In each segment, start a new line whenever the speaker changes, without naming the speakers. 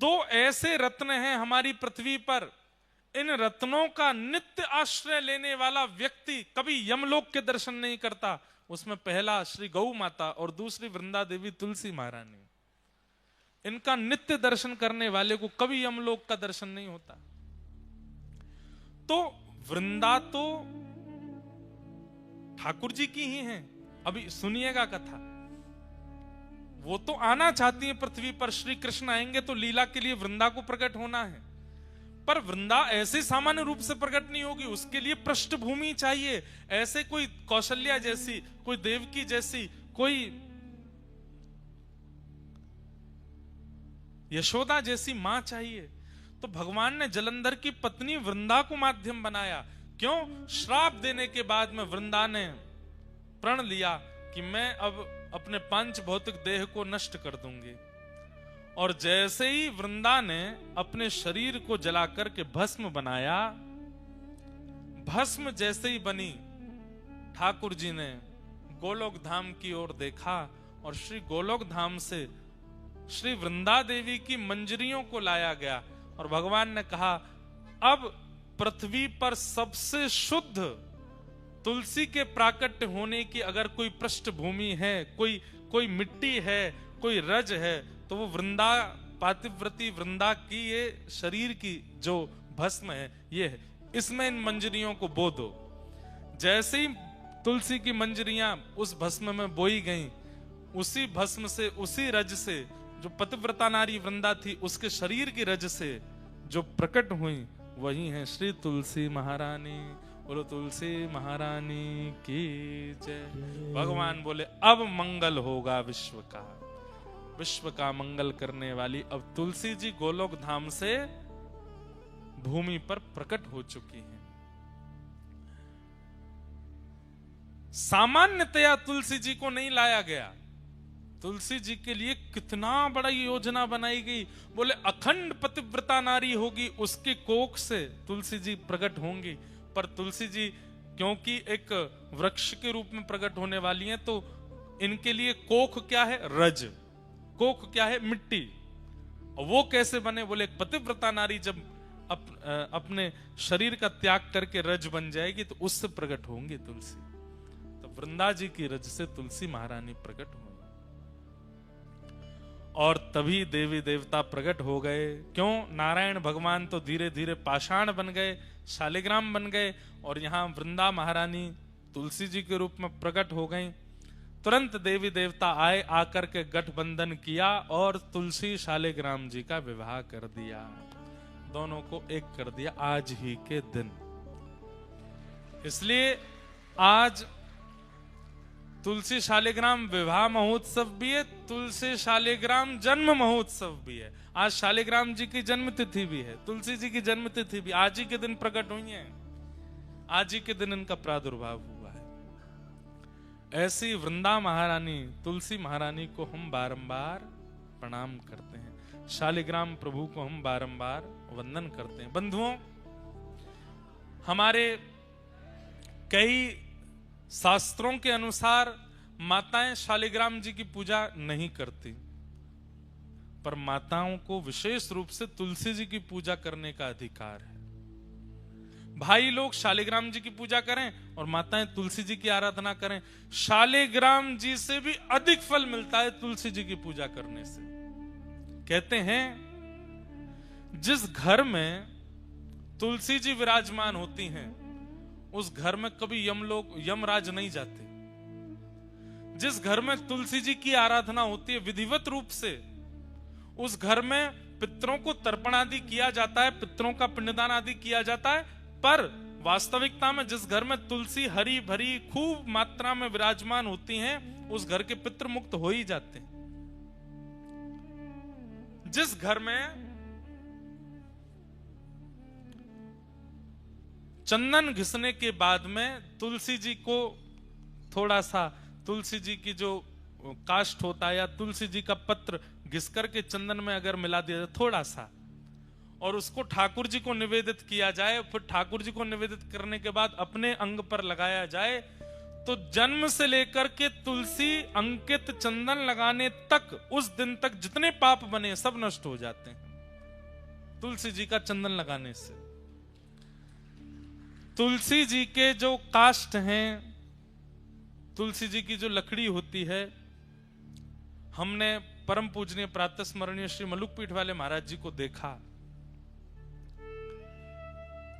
दो ऐसे रत्न हैं हमारी पृथ्वी पर, इन रत्नों का नित्य आश्रय लेने वाला व्यक्ति कभी यमलोक के दर्शन नहीं करता। उसमें पहला श्री गौ माता और दूसरी वृंदा देवी तुलसी महारानी। इनका नित्य दर्शन करने वाले को कभी यमलोक का दर्शन नहीं होता। तो वृंदा तो ठाकुर जी की ही हैं। अभी सुनिएगा कथा। वो तो आना चाहती है पृथ्वी पर, श्री कृष्ण आएंगे तो लीला के लिए वृंदा को प्रकट होना है, पर वृंदा ऐसे सामान्य रूप से प्रकट नहीं होगी, उसके लिए पृष्ठभूमि चाहिए। ऐसे कोई कौशल्या जैसी, कोई देवकी जैसी, कोई यशोदा जैसी मां चाहिए। तो भगवान ने जलंधर की पत्नी वृंदा को माध्यम बनाया। क्यों? श्राप देने के बाद में वृंदा ने प्रण लिया कि मैं अब अपने पंच भौतिक देह को नष्ट कर दूंगी। और जैसे ही वृंदा ने अपने शरीर को जला करके भस्म बनाया, भस्म जैसे ही बनी, ठाकुर जी ने गोलोक धाम की ओर देखा और श्री गोलोक धाम से श्री वृंदा देवी की मंजरियों को लाया गया और भगवान ने कहा अब पृथ्वी पर सबसे शुद्ध तुलसी के प्राकट्य होने की अगर कोई पृष्ठभूमि है, कोई मिट्टी है, कोई रज है, तो वो वृंदा, पातिव्रती वृंदा की ये शरीर की जो भस्म है ये है। इसमें इन मंजरियों को बो दो। जैसे ही तुलसी की मंजरियां उस भस्म में बोई गईं, उसी भस्म से, उसी रज से जो पतिव्रता नारी वृंदा थी, उसके शरीर की रज से जो प्रकट हुई, वही है श्री तुलसी महारानी। बोलो तुलसी महारानी की जय। भगवान बोले अब मंगल होगा विश्व का, विश्व का मंगल करने वाली अब तुलसी जी गोलोक धाम से भूमि पर प्रकट हो चुकी हैं। सामान्यतया तुलसी जी को नहीं लाया गया। तुलसी जी के लिए कितना बड़ा योजना बनाई गई। बोले अखंड पतिव्रता नारी होगी, उसके कोख से तुलसी जी प्रकट होंगी। पर तुलसी जी क्योंकि एक वृक्ष के रूप में प्रकट होने वाली हैं, तो इनके लिए कोख क्या है? रज। कोख क्या है? मिट्टी। और वो कैसे बने? बोले पतिव्रता नारी जब अपने शरीर का त्याग करके रज बन जाएगी तो उससे प्रकट होंगी तुलसी। तो वृंदा जी की रज से तुलसी महारानी प्रकट हुई और तभी देवी देवता प्रकट हो गए। क्यों? नारायण भगवान तो धीरे धीरे पाषाण बन गए, शालिग्राम बन गए और यहाँ वृंदा महारानी तुलसी जी के रूप में प्रकट हो गई। तुरंत देवी देवता आए, आकर के गठबंधन किया और तुलसी शालिग्राम जी का विवाह कर दिया। दोनों को एक कर दिया आज ही के दिन। इसलिए आज तुलसी शालिग्राम विवाह महोत्सव भी है, तुलसी शालिग्राम जन्म महोत्सव भी है। आज शालिग्राम जी की जन्म तिथि भी है, तुलसी जी की जन्म तिथि भी आज ही के दिन प्रकट हुई है। आज ही के दिन इनका प्रादुर्भाव हुआ है। ऐसी वृंदा महारानी, तुलसी महारानी को हम बारंबार प्रणाम करते हैं। शालिग्राम प्रभु को हम बारंबार वंदन करते हैं। बंधुओं, हमारे कई शास्त्रों के अनुसार माताएं शालिग्राम जी की पूजा नहीं करती, पर माताओं को विशेष रूप से तुलसी जी की पूजा करने का अधिकार है। भाई लोग शालिग्राम जी की पूजा करें और माताएं तुलसी जी की आराधना करें। शालिग्राम जी से भी अधिक फल मिलता है तुलसी जी की पूजा करने से। कहते हैं जिस घर में तुलसी जी विराजमान होती हैं, उस घर में कभी यमराज नहीं जाते। जिस घर में तुलसी जी की आराधना होती है विधिवत रूप से, उस घर में पितरों को तर्पण आदि किया जाता है, पितरों का पिंडदान आदि किया जाता है। पर वास्तविकता में जिस घर में तुलसी हरी भरी खूब मात्रा में विराजमान होती हैं, उस घर के पितृ मुक्त हो ही जाते हैं। जिस घर में चंदन घिसने के बाद में तुलसी जी को थोड़ा सा, तुलसी जी की जो काष्ठ होता है या तुलसी जी का पत्र घिस करके चंदन में अगर मिला दिया जाए थोड़ा सा, और उसको ठाकुर जी को निवेदित किया जाए, फिर ठाकुर जी को निवेदित करने के बाद अपने अंग पर लगाया जाए, तो जन्म से लेकर के तुलसी अंकित चंदन लगाने तक, उस दिन तक जितने पाप बने सब नष्ट हो जाते हैं। तुलसी जी का चंदन लगाने से। तुलसी जी के जो काष्ठ हैं, तुलसी जी की जो लकड़ी होती है, हमने परम पूजनीय प्रातः स्मरणीय श्री मलुकपीठ वाले महाराज जी को देखा।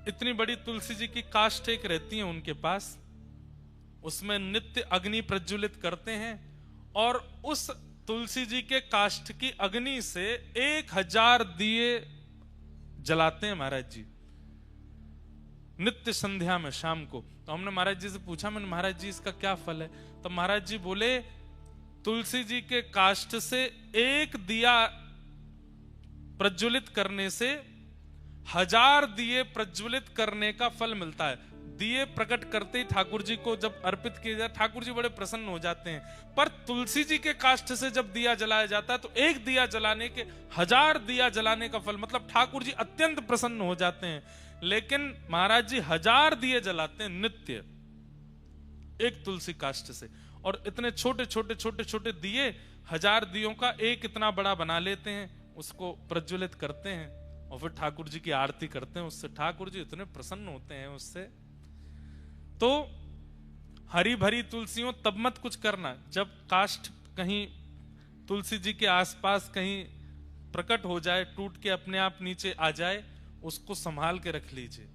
इतनी बड़ी तुलसी जी की काष्ठ एक रहती है उनके पास, उसमें नित्य अग्नि प्रज्वलित करते हैं और उस तुलसी जी के काष्ठ की अग्नि से 1000 दिए जलाते हैं महाराज जी नित्य संध्या में शाम को। तो हमने महाराज जी से पूछा, मैंने महाराज जी इसका क्या फल है? तो महाराज जी बोले तुलसी जी के काष्ठ से एक दिया प्रज्वलित करने से 1000 दिए प्रज्वलित करने का फल मिलता है। दिए प्रकट करते ही ठाकुर जी को जब अर्पित किया जाए, ठाकुर जी बड़े प्रसन्न हो जाते हैं। पर तुलसी जी के काष्ठ से जब दिया जलाया जाता है तो एक दिया जलाने के 1000 दिया जलाने का फल, मतलब ठाकुर जी अत्यंत प्रसन्न हो जाते हैं। लेकिन महाराज जी 1000 दिए जलाते हैं नित्य एक तुलसी काष्ठ से, और इतने छोटे छोटे छोटे छोटे दिए 1000 दियों का एक इतना बड़ा बना लेते हैं, उसको प्रज्वलित करते हैं और फिर ठाकुर जी की आरती करते हैं उससे। ठाकुर जी इतने प्रसन्न होते हैं उससे। तो हरी भरी तुलसियों तब मत कुछ करना जब काष्ठ कहीं तुलसी जी के आसपास कहीं प्रकट हो जाए, टूट के अपने आप नीचे आ जाए, उसको संभाल के रख लीजिए।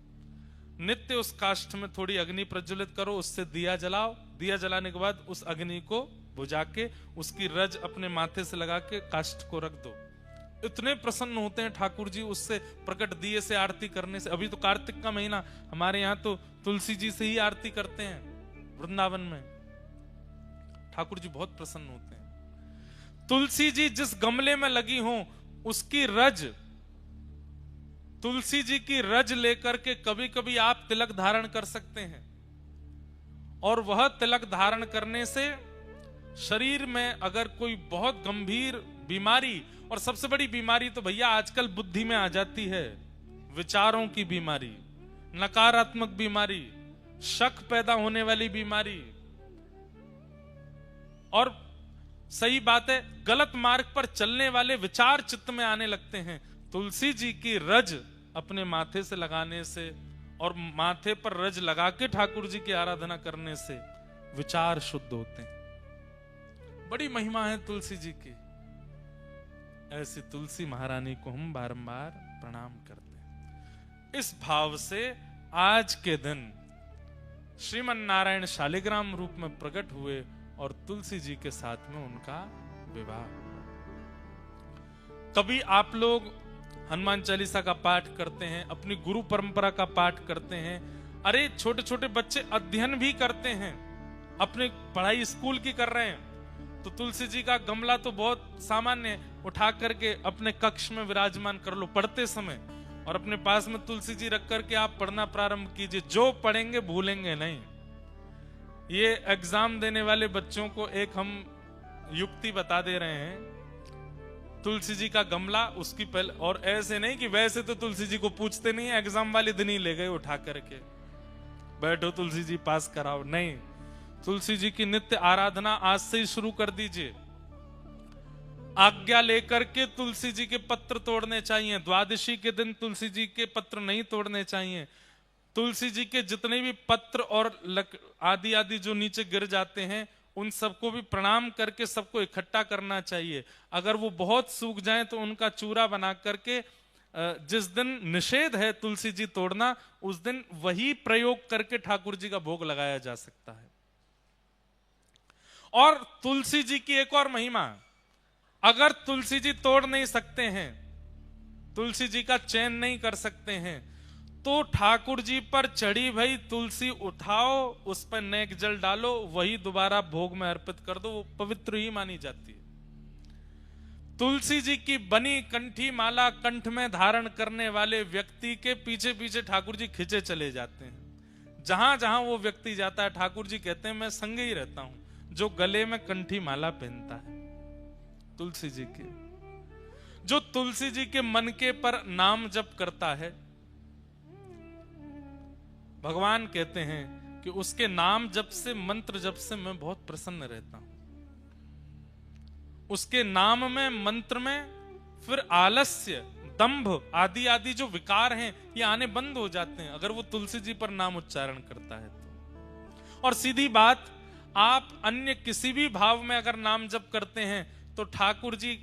नित्य उस काष्ठ में थोड़ी अग्नि प्रज्वलित करो, उससे दिया जलाओ। दिया जलाने के बाद उस अग्नि को बुझा के उसकी रज अपने माथे से लगा के काष्ठ को रख दो। इतने प्रसन्न होते हैं ठाकुर जी उससे प्रकट दिए से आरती करने से। अभी तो कार्तिक का महीना, हमारे यहाँ तो तुलसी जी से ही आरती करते हैं वृंदावन में। ठाकुर जी बहुत प्रसन्न होते हैं। तुलसी जी जिस गमले में लगी हो उसकी रज, तुलसी जी की रज लेकर के कभी कभी आप तिलक धारण कर सकते हैं, और वह तिलक धारण करने से शरीर में अगर कोई बहुत गंभीर बीमारी, और सबसे बड़ी बीमारी तो भैया आजकल बुद्धि में आ जाती है, विचारों की बीमारी, नकारात्मक बीमारी, शक पैदा होने वाली बीमारी, और सही बात है गलत मार्ग पर चलने वाले विचार चित्त में आने लगते हैं। तुलसी जी की रज अपने माथे से लगाने से और माथे पर रज लगा के ठाकुर जी की आराधना करने से विचार शुद्ध होते हैं। बड़ी महिमा है तुलसी जी की। ऐसी तुलसी महारानी को हम बारंबार प्रणाम करते हैं। इस भाव से आज के दिन श्रीमन नारायण शालिग्राम रूप में प्रकट हुए और तुलसी जी के साथ में उनका विवाह। कभी आप लोग हनुमान चालीसा का पाठ करते हैं, अपनी गुरु परंपरा का पाठ करते हैं। अरे छोटे छोटे बच्चे अध्ययन भी करते हैं, अपनी पढ़ाई स्कूल की कर रहे हैं, तो तुलसी जी का गमला तो बहुत सामान्य, उठा करके अपने कक्ष में विराजमान कर लो पढ़ते समय, और अपने पास में तुलसी जी रख करके आप पढ़ना प्रारंभ कीजिए। जो पढ़ेंगे भूलेंगे नहीं। ये एग्जाम देने वाले बच्चों को एक हम युक्ति बता दे रहे हैं। तुलसी जी का गमला उसकी पहले, और ऐसे नहीं कि वैसे तो तुलसी जी को पूछते नहीं, एग्जाम वाले दिन ही ले गए उठा करके, बैठो तुलसी जी पास कराओ, नहीं। तुलसी जी की नित्य आराधना आज से ही शुरू कर दीजिए। आज्ञा लेकर के तुलसी जी के पत्र तोड़ने चाहिए। द्वादशी के दिन तुलसी जी के पत्र नहीं तोड़ने चाहिए। तुलसी जी के जितने भी पत्र और आदि आदि जो नीचे गिर जाते हैं उन सबको भी प्रणाम करके सबको इकट्ठा करना चाहिए। अगर वो बहुत सूख जाएं तो उनका चूरा बना करके, जिस दिन निषेध है तुलसी जी तोड़ना, उस दिन वही प्रयोग करके ठाकुर जी का भोग लगाया जा सकता है। और तुलसी जी की एक और महिमा, अगर तुलसी जी तोड़ नहीं सकते हैं, तुलसी जी का चयन नहीं कर सकते हैं, तो ठाकुर जी पर चढ़ी भई तुलसी उठाओ, उस पर नेक जल डालो, वही दोबारा भोग में अर्पित कर दो, वो पवित्र ही मानी जाती है। तुलसी जी की बनी कंठी माला कंठ में धारण करने वाले व्यक्ति के पीछे पीछे ठाकुर जी खिंचे चले जाते हैं। जहां जहां वो व्यक्ति जाता है ठाकुर जी कहते हैं मैं संग ही रहता हूं, जो गले में कंठी माला पहनता है तुलसी जी के। जो तुलसी जी के मनके पर नाम जप करता है, भगवान कहते हैं कि उसके नाम जप से, मंत्र जप से मैं बहुत प्रसन्न रहता हूं। उसके नाम में, मंत्र में फिर आलस्य, दंभ आदि आदि जो विकार हैं ये आने बंद हो जाते हैं अगर वो तुलसी जी पर नाम उच्चारण करता है तो। और सीधी बात, आप अन्य किसी भी भाव में अगर नाम जप करते हैं तो ठाकुर जी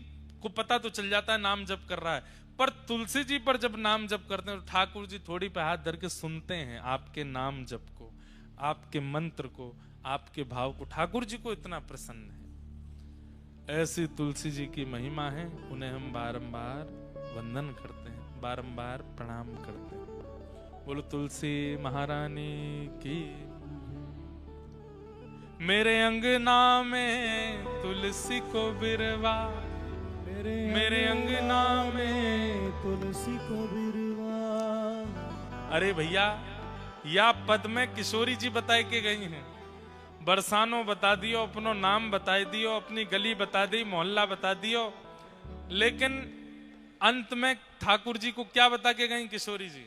को पता तो चल जाता है नाम जप कर रहा है, पर तुलसी जी पर जब नाम जप करते हैं तो ठाकुर जी थोड़ी पे हाथ धर के सुनते हैं आपके नाम जप को, आपके मंत्र को, आपके भाव को। ठाकुर जी को इतना प्रसन्न है। ऐसी तुलसी जी की महिमा है, उन्हें हम बारंबार वंदन करते हैं, बारंबार प्रणाम करते हैं। बोलो तुलसी महारानी की। मेरे अंगना में तुलसी को बिरवा, मेरे अंगना में तुलसी को बिरवा। अरे भैया, या पद में किशोरी जी बताए के गई हैं, बरसानो बता दियो, अपनो नाम बता दियो, अपनी गली बता दी, मोहल्ला बता दियो, लेकिन अंत में ठाकुर जी को क्या बता के गई किशोरी जी?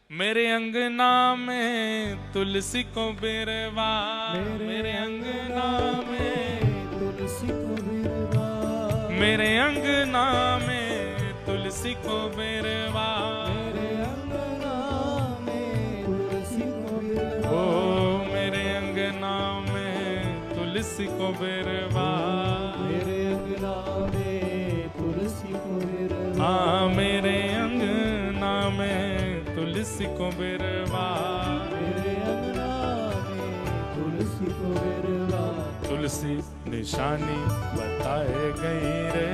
मेरे अंगना में तुलसी को बिरवा, मेरे अंगना में तुलसी को बिरवा, मेरे अंगना में तुलसी को बिरवा, मेरे अंगना में तुलसी को बिरवा, ओ मेरे अंगना में तुलसी को बिरवा, मेरे अंगना में तुलसी को बिरवा, हाँ मेरे अंगना में तुलसी को बिरवा, मेरे अंगना में तुलसी को बिरवा। तुलसी निशानी बताए गई रे,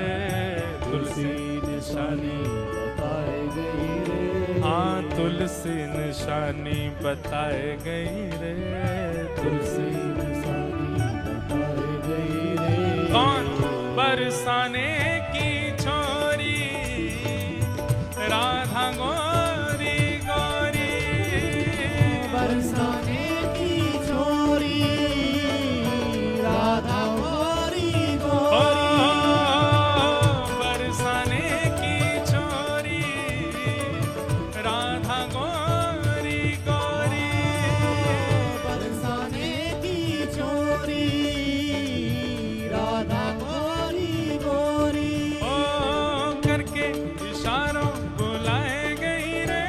तुलसी निशानी बताए गई रे, हाँ तुलसी निशानी बताए गई रे, तुलसी निशानी बताए गई रे। कौन? बरसाने की छोरी राधा गोरी गोरी, बरसाने की छोरी राधा गोरी गोरी, बरसाने की छोरी राधा गोरी गोरी, बरसाने की छोरी राधा गोरी गोरी, ओ करके इशारों बुलाए गई रे,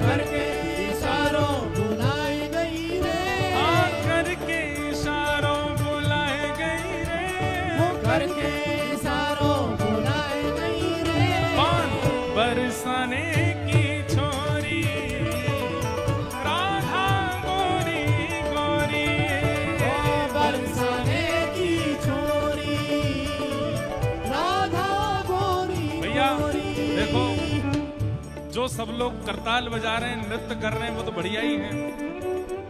करके इशारों बुलाए गई रे, हाँ करके इशारों बुलाए गई रे, करके इशारों बुलाए गई रे। कौन? बरसाने की छोरी राधा गोरी गोरी, बरसाने की छोरी राधा गोरी। भैया देखो, जो सब लोग करताल बजा रहे हैं, नृत्य कर रहे हैं, वो तो बढ़िया ही है,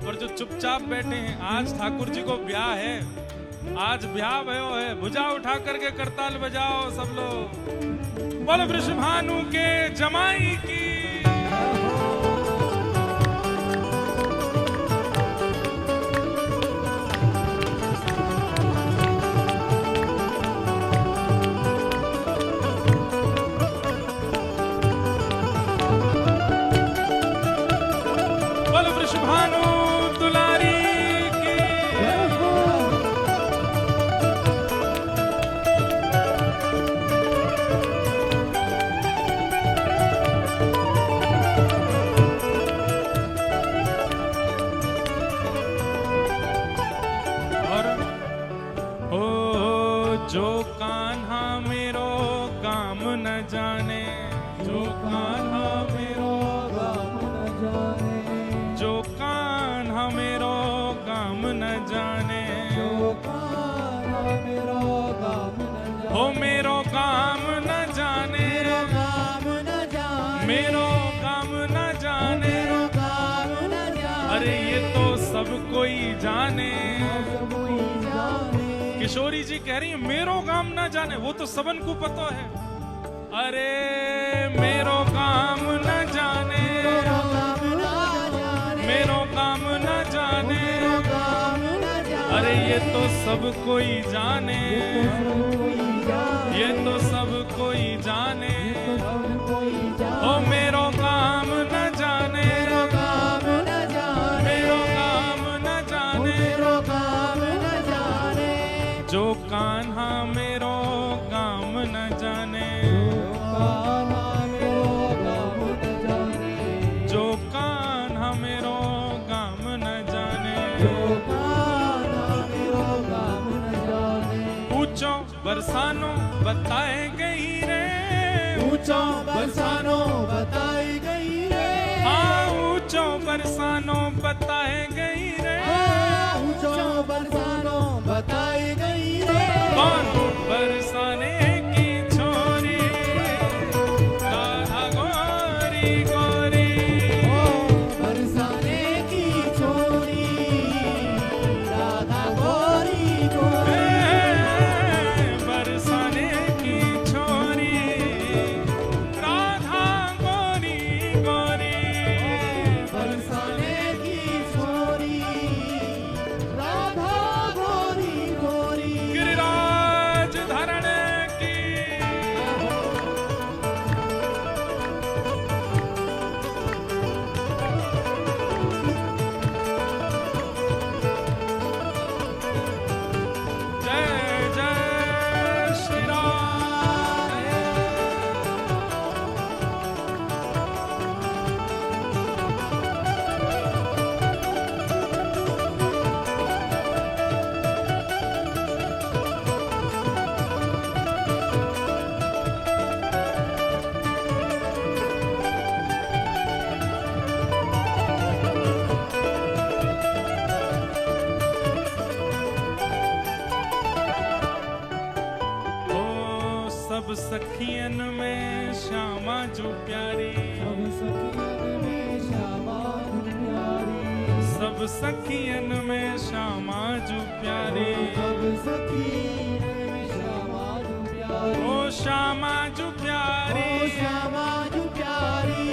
और जो चुपचाप बैठे हैं, आज ठाकुर जी को ब्याह है, आज ब्याह भयो है, भुजा उठा करके करताल बजाओ सब लोग। बोलो वृषभानु के जमाई की। बोलो वृषभानु दुलारी की। और ओ जो कान्हा मेरो काम न जाने, जो कान्हा मेरो काम न जाने, जो कान्हा मेरो काम न जाने, जो कान्हा मेरो काम न जाने, हो मेरो काम न जाने, मेरो काम न जाने, मेरो काम न जाने, मेरो काम न जाने, अरे ये तो सब कोई जाने, सब कोई जाने। किशोरी जी कह रही है मेरो काम न जाने, वो तो सबन को पता है। अरे मेरो काम न जाने, मेरो काम न जाने, अरे ये तो सब कोई जाने, ये तो सब कोई जाने, ओ मेरो काम न जाने, मेरो काम न जाने, मेरो काम न जाने, मेरो काम न जाने, जो कान्हा मेरो काम न जाने, जो कान्हा मेरो
ऊंचो बरसानो बताई गई रे,
हाँ ऊंचो बरसानो बताए गई रे,
ऊंचो बरसानो बताई गई रे।
कौन बरसाने की छोरी राधा गोरी गोरी,
बरसाने की छोरी राधा गोरी गोरी,
बरसाने की छोरी राधा गोरी गोरी,
बरसाने की छोरी राधा गोरी गोरी।
गिरिराज धरण की जय जय श्री राम। ओ सब सखियन में श्यामा जो प्यारी,
सब सखियन में श्यामा प्यारी,
सब सखियन में श्यामा जो प्यारी,
सब सखियन में श्यामा प्यारी,
ओ श्यामा जो प्यारी।
ओ श्यामा प्यारी,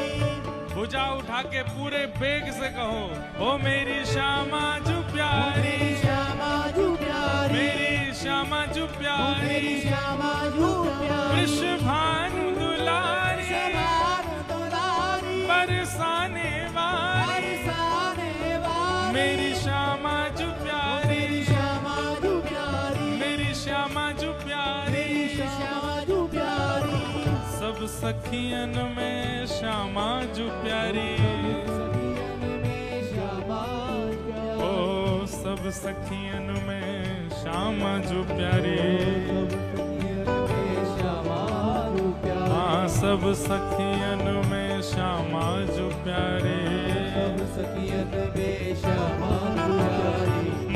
भुजा उठा के पूरे बेग से कहो, ओ मेरी श्यामा जो प्यारी,
मेरी श्यामा प्यारी,
मेरी श्यामा जो प्यारी,
मेरी श्यामा प्यारी,
वृषभानु दुलारी,
श्यामा दुलारी,
बरसाने वाली,
बरसाने वाली,
मेरी श्यामा जो प्यारी,
मेरी श्यामा प्यारी,
मेरी श्यामा जो प्यारी,
मेरी श्यामा प्यारी,
सब सखियन में श्यामा जो प्यारी,
सखियन में श्यामा प्यारी,
ओ सब सखियन में श्यामा जो प्यारी, हाँ सब सखियन में श्यामा जो प्यारे,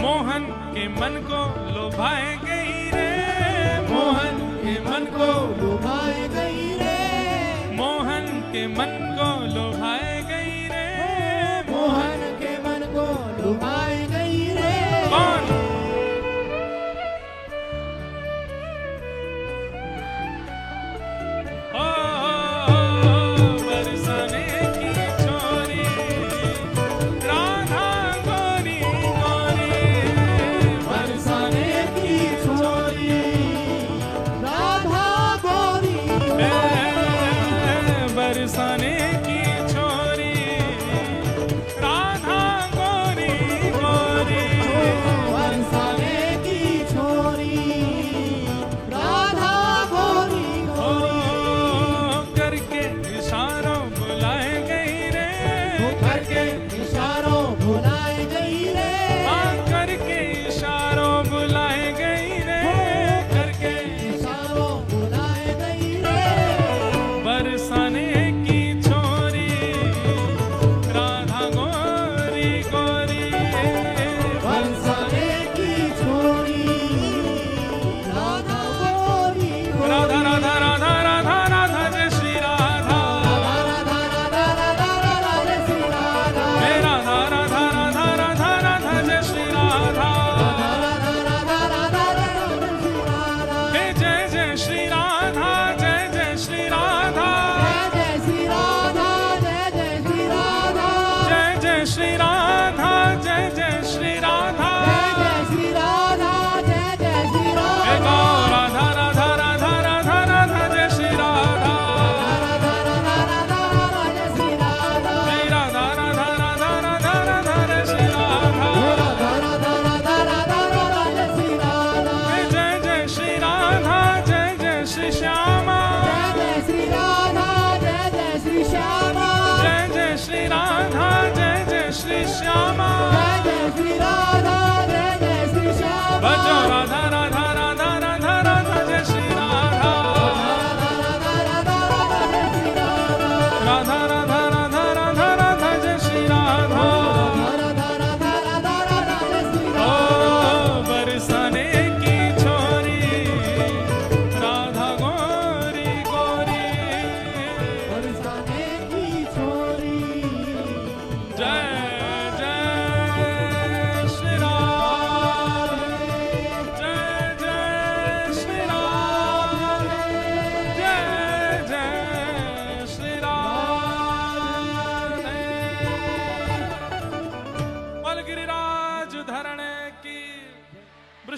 मोहन के मन को लोभाए गई रे, मोहन के मन को
लुभाए गई रे,
मोहन के मन को लोभाए गई रे,
मोहन के मन को लुभाए गई रे।
कौन बरसाने की छोरी राधा गोरी गोरी,
बरसाने की छोरी राधा गोरी,
बरसाने की छोरी राधा गोरी गोरी,
बरसाने की छोरी राधा गोरी
ओ
गोरी,
करके इशारों बुलाए गई रे,
करके इशारों बुलाए गई रे,
हाँ करके इशारों बुलाए गई रे, करके
इशारों बुलाए गई रे,
बरसाने की छोरी राधा गोरी गोरी,
बरसाने की छोरी राधा गोरी गोरी,
राधा राधा राधा राधा राधा जय श्री राधा,
राधा राधा राधा राधा जय श्री राधा,
हे राधा राधा राधा राधा राधा जय श्री राधा,
राधा राधा राधा राधा जय श्री राधा,
हे जय जय श्री राधा, जय जय श्री राधा,
जय जय श्री राधा, जय जय श्री राधा,
जय जय श्री राधा, जय जय श्री राधा,
जय जय श्री राधा, जय जय श्री
हे
राधा,
गौ राधा राधा राधा राधा राधा जय श्री राधा,
राधा राधा राधा राधा जय श्री राधा,
हे राधा राधा राधा राधा राधा जय श्री राधा,
राधा राधा राधा राधा राधा जय श्री राधा,
हे जय जय श्री राधा, जय जय श्री श्यामा,
जय जय श्री राधा, जय जय श्री श्यामा,
जय जय श्री राधा, जय जय श्री श्यामा,
जय जय श्री राधा, जय जय श्री श्यामा,
भजो राधा राधा राधा राधा राधा जय श्री राधा,
राधा राधा राधा राधा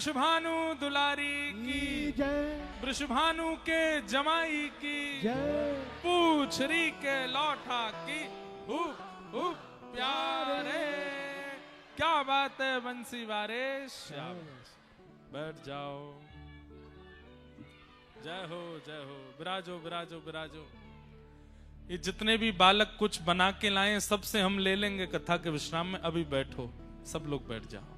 वृषभानु दुलारी की
जय
वृषभानु के जमाई की
जय
पूछरी के लौठा की प्यारे। क्या बात है बंसी वारे, शाबाश। बैठ जाओ। जय हो जय हो। विराजो विराजो विराजो। ये जितने भी बालक कुछ बना के लाए सबसे हम ले लेंगे कथा के विश्राम में। अभी बैठो, सब लोग बैठ जाओ।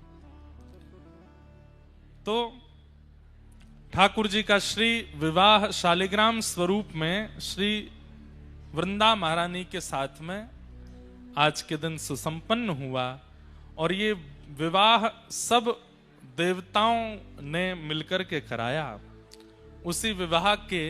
तो ठाकुर जी का श्री विवाह शालिग्राम स्वरूप में श्री वृंदा महारानी के साथ में आज के दिन सुसंपन्न हुआ। और ये विवाह सब देवताओं ने मिलकर के कराया। उसी विवाह के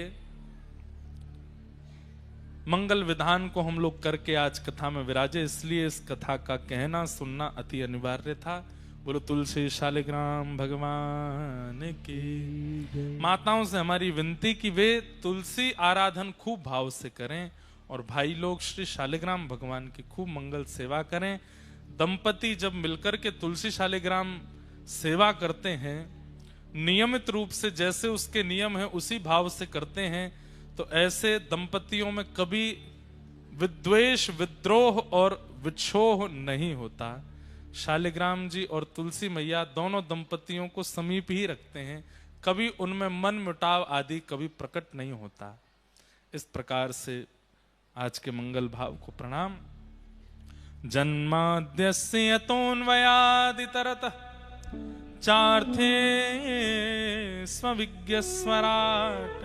मंगल विधान को हम लोग करके आज कथा में विराजे, इसलिए इस कथा का कहना सुनना अति अनिवार्य था। बोलो तुलसी शालिग्राम भगवान की। माताओं से हमारी विनती कि वे तुलसी आराधन खूब भाव से करें और भाई लोग श्री शालिग्राम भगवान की खूब मंगल सेवा करें। दंपति जब मिलकर के तुलसी शालिग्राम सेवा करते हैं, नियमित रूप से जैसे उसके नियम है उसी भाव से करते हैं, तो ऐसे दंपतियों में कभी विद्वेष विद्रोह और विक्षोभ नहीं होता। शालिग्राम जी और तुलसी मैया दोनों दंपतियों को समीप ही रखते हैं, कभी उनमें मन मुटाव आदि कभी प्रकट नहीं होता। इस प्रकार से आज के मंगल भाव को प्रणाम। जन्माद्यस्य यतोऽन्वयादितरतः चार्थे स्वविज्ञ स्वराट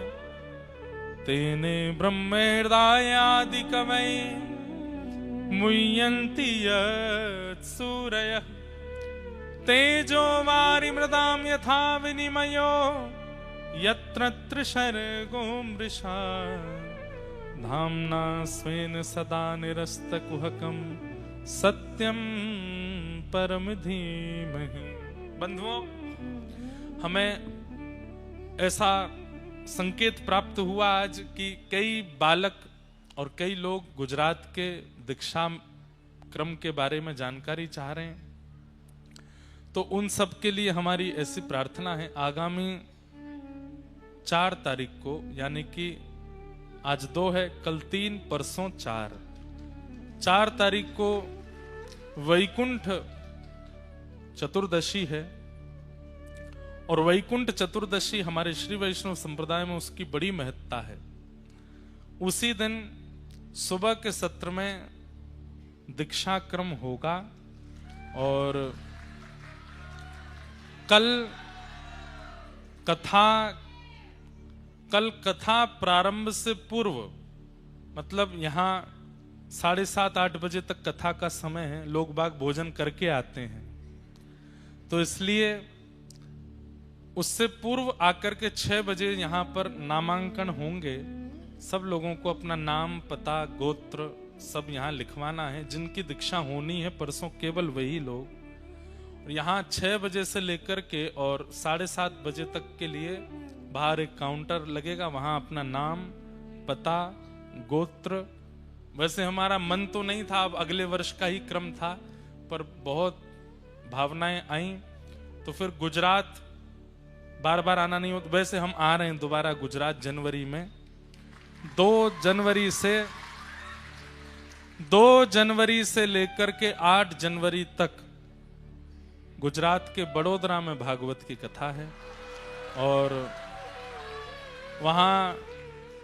तेने ब्रह्महृदायादि कवये मुह्यन्ति यत्सूरयः तेजो वारिमृदां यथा विनिमयो यत्र त्रिशर्गो मृषा धाम्ना स्वेन सदा निरस्तकुहकं सत्यं परम धीमहि। बंधुओं, हमें ऐसा संकेत प्राप्त हुआ आज कि कई बालक और कई लोग गुजरात के दीक्षा क्रम के बारे में जानकारी चाह रहे हैं। तो उन सब के लिए हमारी ऐसी प्रार्थना है, आगामी 4 तारीख को, यानी कि आज 2 है, कल 3, परसों 4 तारीख को वैकुंठ चतुर्दशी है। और वैकुंठ चतुर्दशी हमारे श्री वैष्णव संप्रदाय में उसकी बड़ी महत्ता है। उसी दिन सुबह के सत्र में दीक्षा क्रम होगा और कल कथा प्रारंभ से पूर्व, मतलब यहाँ 7:30-8 बजे तक कथा का समय है। लोग बाग भोजन करके आते हैं, तो इसलिए उससे पूर्व आकर के 6 बजे यहाँ पर नामांकन होंगे। सब लोगों को अपना नाम, पता, गोत्र सब यहाँ लिखवाना है। जिनकी दीक्षा होनी है परसों, केवल वही लोग। यहाँ 6 बजे से लेकर के और 7:30 बजे तक के लिए बाहर एक काउंटर लगेगा, वहां अपना नाम, पता, गोत्र। वैसे हमारा मन तो नहीं था, अब अगले वर्ष का ही क्रम था, पर बहुत भावनाएं आई तो फिर गुजरात बार बार आना नहीं होता। वैसे हम आ रहे हैं दोबारा गुजरात जनवरी में। 2 जनवरी से लेकर के 8 जनवरी तक गुजरात के बड़ोदरा में भागवत की कथा है। और वहां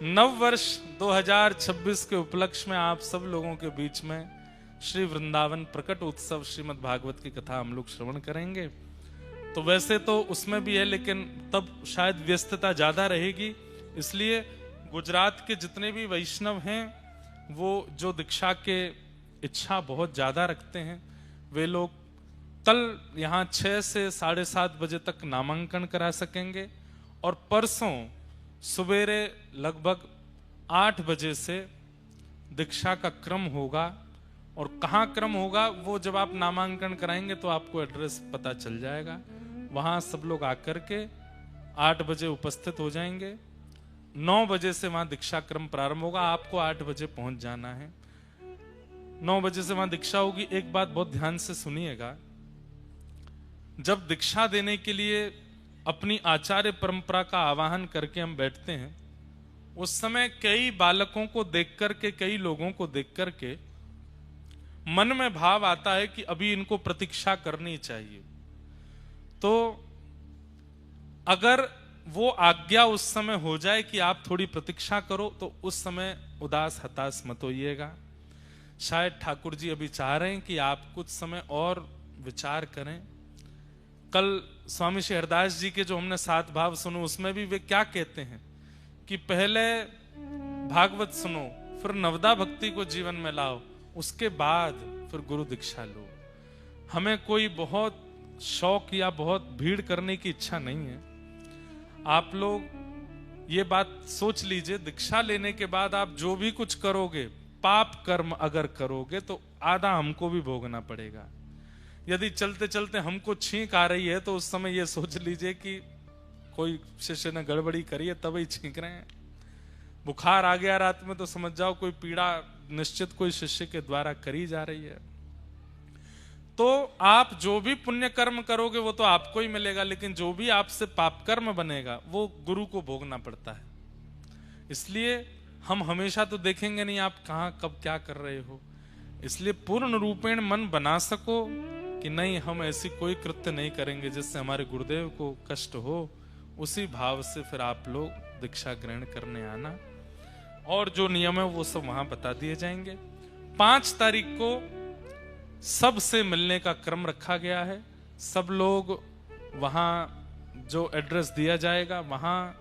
नव वर्ष 2026 के उपलक्ष्य में आप सब लोगों के बीच में श्री वृंदावन प्रकट उत्सव श्रीमद् भागवत की कथा हम लोग श्रवण करेंगे। तो वैसे तो उसमें भी है, लेकिन तब शायद व्यस्तता ज्यादा रहेगी, इसलिए गुजरात के जितने भी वैष्णव हैं वो जो दीक्षा के इच्छा बहुत ज्यादा रखते हैं, वे लोग कल यहाँ 6 से 7:30 बजे तक नामांकन करा सकेंगे। और परसों सुबेरे लगभग 8 बजे से दीक्षा का क्रम होगा। और कहाँ क्रम होगा वो जब आप नामांकन कराएंगे तो आपको एड्रेस पता चल जाएगा। वहां सब लोग आकर के 8 बजे उपस्थित हो जाएंगे। 9 बजे से वहां दीक्षा क्रम प्रारंभ होगा। आपको 8 बजे पहुंच जाना है। 9 बजे से वहां दीक्षा होगी। एक बात बहुत ध्यान से सुनिएगा, जब दीक्षा देने के लिए अपनी आचार्य परंपरा का आवाहन करके हम बैठते हैं, उस समय कई बालकों को देख करके, कई लोगों को देख करके मन में भाव आता है कि अभी इनको प्रतीक्षा करनी चाहिए। तो अगर वो आज्ञा उस समय हो जाए कि आप थोड़ी प्रतीक्षा करो, तो उस समय उदास हताश मत होइएगा। शायद ठाकुर जी अभी चाह रहे हैं कि आप कुछ समय और विचार करें। कल स्वामी श्री हरदास जी के जो हमने 7 भाव सुने, उसमें भी वे क्या कहते हैं कि पहले भागवत सुनो, फिर नवदा भक्ति को जीवन में लाओ, उसके बाद फिर गुरु दीक्षा लो। हमें कोई बहुत शौक या बहुत भीड़ करने की इच्छा नहीं है। आप लोग ये बात सोच लीजिए, दीक्षा लेने के बाद आप जो भी कुछ करोगे, पाप कर्म अगर करोगे तो आधा हमको भी भोगना पड़ेगा। यदि चलते चलते हमको छींक आ रही है तो उस समय ये सोच लीजिए कि कोई शिष्य ने गड़बड़ी करी है तभी छींक रहे हैं। बुखार आ गया रात में तो समझ जाओ कोई पीड़ा निश्चित कोई शिष्य के द्वारा करी जा रही है। तो आप जो भी पुण्य कर्म करोगे वो तो आपको ही मिलेगा, लेकिन जो भी आपसे पाप कर्म बनेगा वो गुरु को भोगना पड़ता है। इसलिए हम हमेशा तो देखेंगे नहीं आप कहां कब क्या कर रहे हो। इसलिए पूर्ण रूपेण मन बना सको कि नहीं, हम ऐसी कोई कृत्य नहीं करेंगे जिससे हमारे गुरुदेव को कष्ट हो। उसी भाव से फिर आप लोग दीक्षा ग्रहण करने आना, और जो नियम है वो सब वहां बता दिए जाएंगे। 5 तारीख को सबसे मिलने का क्रम रखा गया है। सब लोग वहां जो एड्रेस दिया जाएगा वहां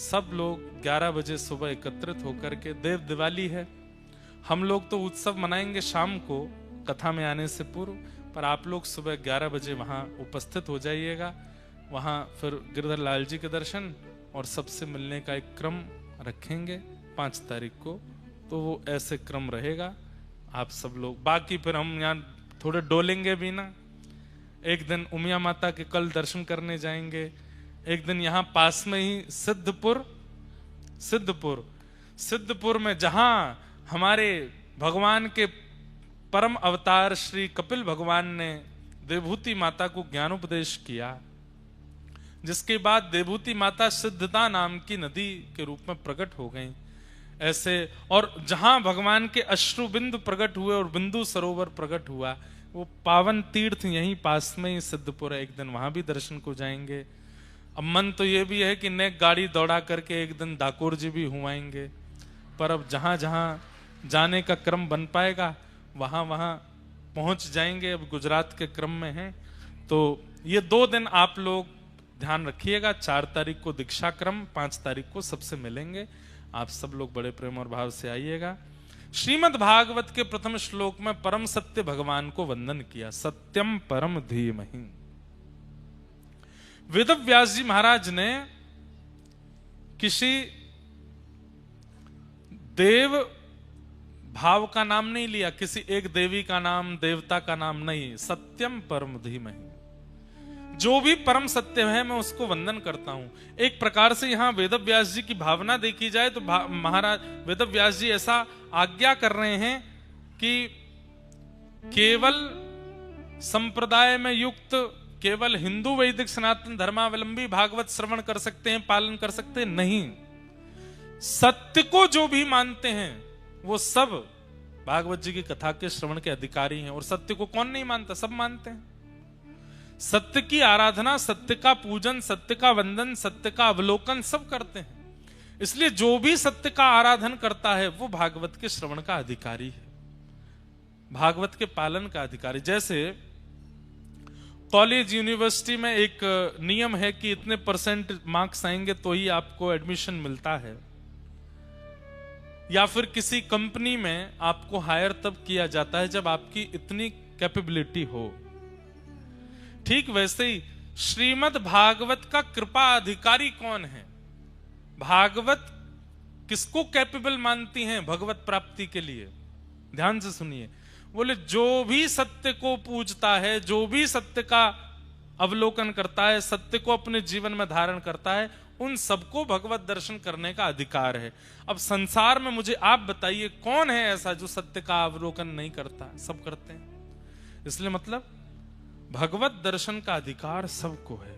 सब लोग 11 बजे सुबह एकत्रित होकर के, देव दिवाली है, हम लोग तो उत्सव मनाएंगे शाम को कथा में आने से पूर्व, पर आप लोग सुबह 11 बजे वहां उपस्थित हो जाइएगा। वहां फिर गिरधर लाल जी के दर्शन और सबसे मिलने का एक क्रम रखेंगे 5 तारीख को। तो वो ऐसे क्रम रहेगा। आप सब लोग बाकी फिर हम यहाँ थोड़े डोलेंगे भी ना। एक दिन उमिया माता के कल दर्शन करने जाएंगे, एक दिन यहाँ पास में ही सिद्धपुर में जहां हमारे भगवान के परम अवतार श्री कपिल भगवान ने देवभूति माता को ज्ञानोपदेश किया, जिसके बाद देवभूति माता सिद्धता नाम की नदी के रूप में प्रकट हो गई। ऐसे और जहां भगवान के अश्रु बिंदु प्रकट हुए और बिंदु सरोवर प्रकट हुआ, वो पावन तीर्थ यहीं पास में ही सिद्धपुर है। एक दिन वहां भी दर्शन को जाएंगे। अब मन तो ये भी है कि नेक गाड़ी दौड़ा करके एक दिन डाकोर जी भी हुआएंगे, पर अब जहां जहां जाने का क्रम बन पाएगा वहां वहां पहुंच जाएंगे। अब गुजरात के क्रम में है, तो ये 2 दिन आप लोग ध्यान रखिएगा। 4 तारीख को दीक्षा क्रम, 5 तारीख को सबसे मिलेंगे। आप सब लोग बड़े प्रेम और भाव से आइएगा। श्रीमद् भागवत के प्रथम श्लोक में परम सत्य भगवान को वंदन किया, सत्यम परम धीमहि। वेद व्यास जी महाराज ने किसी देव भाव का नाम नहीं लिया, किसी एक देवी का नाम, देवता का नाम नहीं, सत्यम परम धीमहि। जो भी परम सत्य है मैं उसको वंदन करता हूं। एक प्रकार से यहां वेद व्यास जी की भावना देखी जाए तो महाराज वेद व्यास जी ऐसा आज्ञा कर रहे हैं कि केवल संप्रदाय में युक्त, केवल हिंदू वैदिक सनातन धर्मावलंबी भागवत श्रवण कर सकते हैं, पालन कर सकते हैं, नहीं, सत्य को जो भी मानते हैं वो सब भागवत जी की कथा के श्रवण के अधिकारी हैं। और सत्य को कौन नहीं मानता, सब मानते हैं। सत्य की आराधना, सत्य का पूजन, सत्य का वंदन, सत्य का अवलोकन सब करते हैं। इसलिए जो भी सत्य का आराधन करता है वो भागवत के श्रवण का अधिकारी है, भागवत के पालन का अधिकारी। जैसे कॉलेज यूनिवर्सिटी में एक नियम है कि इतने % मार्क्स आएंगे तो ही आपको एडमिशन मिलता है, या फिर किसी कंपनी में आपको हायर तब किया जाता है जब आपकी इतनी कैपेबिलिटी हो। ठीक वैसे ही श्रीमद् भागवत का कृपा अधिकारी कौन है? भागवत किसको कैपेबल मानती हैं भगवत प्राप्ति के लिए? ध्यान से सुनिए, बोले जो भी सत्य को पूजता है, जो भी सत्य का अवलोकन करता है, सत्य को अपने जीवन में धारण करता है, उन सबको भगवत दर्शन करने का अधिकार है। अब संसार में मुझे आप बताइए कौन है ऐसा जो सत्य का अवलोकन नहीं करता? सब करते हैं। इसलिए मतलब भगवत दर्शन का अधिकार सबको है।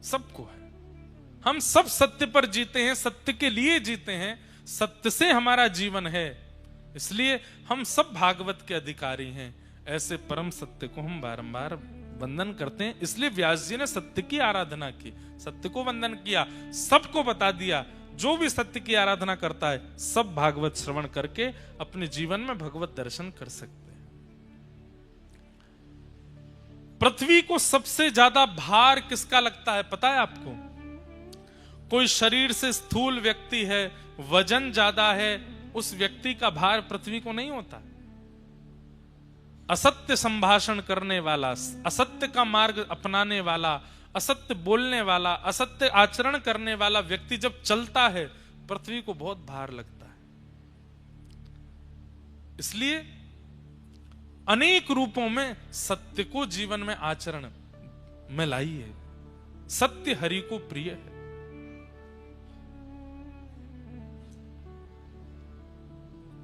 सबको है। हम सब सत्य पर जीते हैं, सत्य के लिए जीते हैं, सत्य से हमारा जीवन है, इसलिए हम सब भागवत के अधिकारी हैं। ऐसे परम सत्य को हम बारंबार वंदन करते हैं। इसलिए व्यास जी ने सत्य की आराधना की, सत्य को वंदन किया, सबको बता दिया। जो भी सत्य की आराधना करता है सब भागवत श्रवण करके अपने जीवन में भगवत दर्शन कर सकते हैं। पृथ्वी को सबसे ज्यादा भार किसका लगता है पता है आपको? कोई शरीर से स्थूल व्यक्ति है, वजन ज्यादा है, उस व्यक्ति का भार पृथ्वी को नहीं होता। असत्य संभाषण करने वाला, असत्य का मार्ग अपनाने वाला, असत्य बोलने वाला, असत्य आचरण करने वाला व्यक्ति जब चलता है पृथ्वी को बहुत भार लगता है। इसलिए अनेक रूपों में सत्य को जीवन में आचरण में लाइए। सत्य हरि को प्रिय है।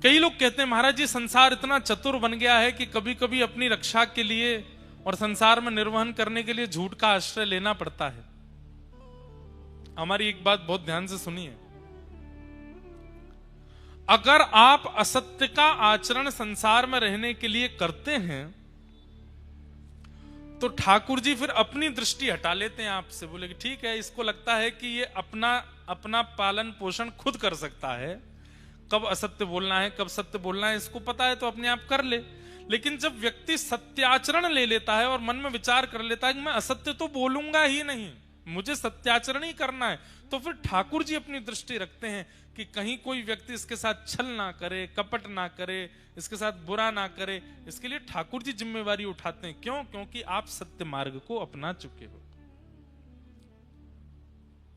कई लोग कहते हैं महाराज जी संसार इतना चतुर बन गया है कि कभी कभी अपनी रक्षा के लिए और संसार में निर्वहन करने के लिए झूठ का आश्रय लेना पड़ता है। हमारी एक बात बहुत ध्यान से सुनिए, अगर आप असत्य का आचरण संसार में रहने के लिए करते हैं तो ठाकुर जी फिर अपनी दृष्टि हटा लेते हैं आपसे। बोले कि ठीक है, इसको लगता है कि ये अपना पालन पोषण खुद कर सकता है, कब असत्य बोलना है कब सत्य बोलना है इसको पता है, तो अपने आप कर ले। लेकिन जब व्यक्ति सत्याचरण ले लेता है और मन में विचार कर लेता है कि मैं असत्य तो बोलूंगा ही नहीं, मुझे सत्याचरण ही करना है, तो फिर ठाकुर जी अपनी दृष्टि रखते हैं कि कहीं कोई व्यक्ति इसके साथ छल ना करे, कपट ना करे, इसके साथ बुरा ना करे। इसके लिए ठाकुर जी जिम्मेवारी उठाते हैं। क्यों? क्योंकि आप सत्य मार्ग को अपना चुके हो।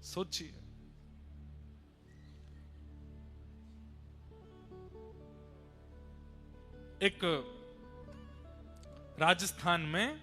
सोचिए, एक राजस्थान में